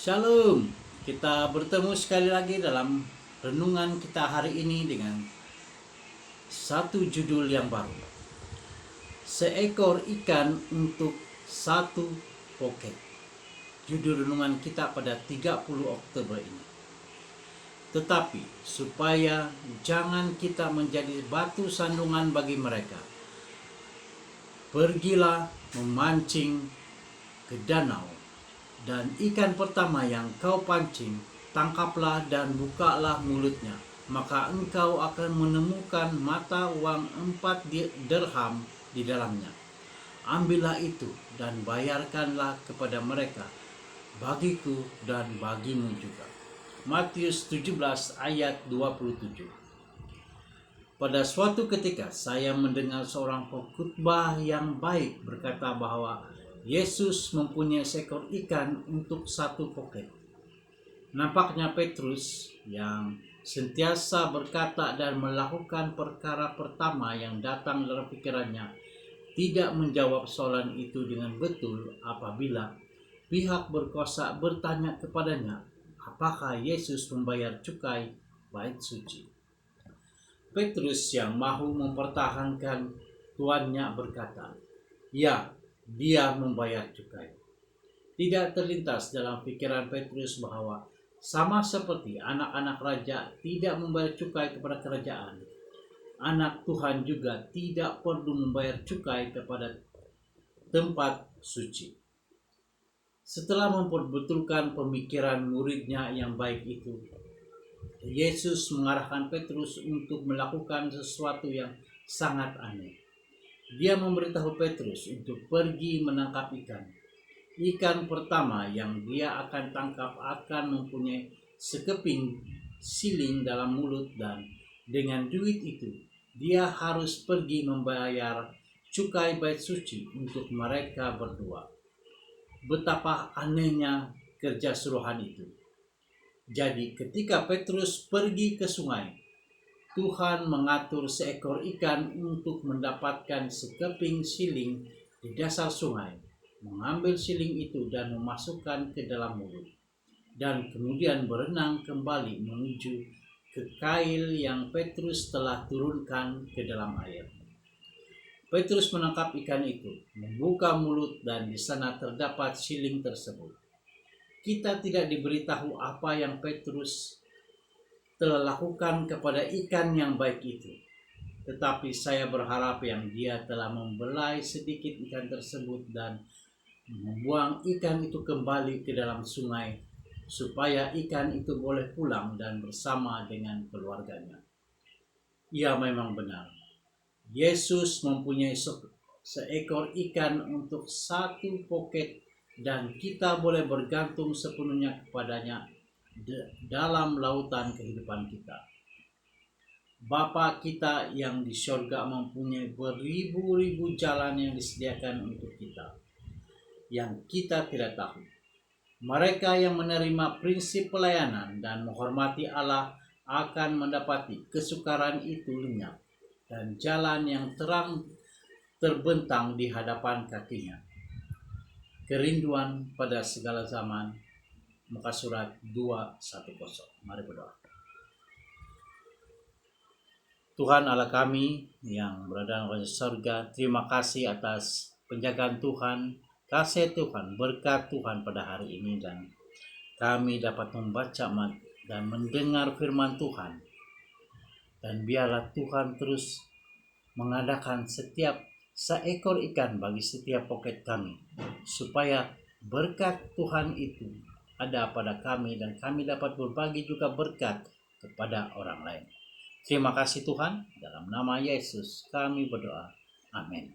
Shalom, kita bertemu sekali lagi dalam renungan kita hari ini dengan satu judul yang baru. Seekor ikan untuk satu poket. Judul renungan kita pada 30 Oktober ini. Tetapi supaya jangan kita menjadi batu sandungan bagi mereka, pergilah memancing ke danau. Dan ikan pertama yang kau pancing, tangkaplah dan bukalah mulutnya. Maka engkau akan menemukan mata uang 4 dirham di dalamnya. Ambillah itu dan bayarkanlah kepada mereka, bagiku dan bagimu juga. Matius 17 ayat 27. Pada suatu ketika saya mendengar seorang pengkhotbah yang baik berkata bahwa Yesus mempunyai seekor ikan untuk satu poket. Nampaknya Petrus yang sentiasa berkata dan melakukan perkara pertama yang datang dalam pikirannya tidak menjawab soalan itu dengan betul apabila pihak berkuasa bertanya kepadanya, apakah Yesus membayar cukai bait suci? Petrus yang mahu mempertahankan tuannya berkata, ya, dia membayar cukai. Tidak terlintas dalam pikiran Petrus bahwa sama seperti anak-anak raja tidak membayar cukai kepada kerajaan, anak Tuhan juga tidak perlu membayar cukai kepada tempat suci. Setelah memperbetulkan pemikiran muridnya yang baik itu, Yesus mengarahkan Petrus untuk melakukan sesuatu yang sangat aneh. Dia memberitahu Petrus untuk pergi menangkap ikan. Ikan pertama yang dia akan tangkap akan mempunyai sekeping siling dalam mulut, dan dengan duit itu dia harus pergi membayar cukai bait suci untuk mereka berdua. Betapa anehnya kerja suruhan itu. Jadi ketika Petrus pergi ke sungai, Tuhan mengatur seekor ikan untuk mendapatkan sekeping siling di dasar sungai, mengambil siling itu dan memasukkan ke dalam mulut, dan kemudian berenang kembali menuju ke kail yang Petrus telah turunkan ke dalam air. Petrus menangkap ikan itu, membuka mulut, dan di sana terdapat siling tersebut. Kita tidak diberitahu apa yang Petrus telah lakukan kepada ikan yang baik itu. Tetapi saya berharap yang dia telah membelai sedikit ikan tersebut dan membuang ikan itu kembali ke dalam sungai, supaya ikan itu boleh pulang dan bersama dengan keluarganya. Ya, memang benar. Yesus mempunyai seekor ikan untuk satu poket, dan kita boleh bergantung sepenuhnya kepadanya dalam lautan kehidupan kita. Bapa kita yang di surga mempunyai beribu-ribu jalan yang disediakan untuk kita, yang kita tidak tahu. Mereka yang menerima prinsip pelayanan dan menghormati Allah akan mendapati kesukaran itu lenyap, dan jalan yang terang terbentang di hadapan kakinya. Kerinduan pada segala zaman. Muka surat 2:10. Mari berdoa. Tuhan Allah kami yang berada di surga, terima kasih atas penjagaan Tuhan, kasih Tuhan, berkat Tuhan pada hari ini, dan kami dapat membaca dan mendengar firman Tuhan. Dan biarlah Tuhan terus mengadakan setiap seekor ikan bagi setiap poket kami, supaya berkat Tuhan itu ada pada kami dan kami dapat berbagi juga berkat kepada orang lain. Terima kasih Tuhan, dalam nama Yesus kami berdoa. Amin.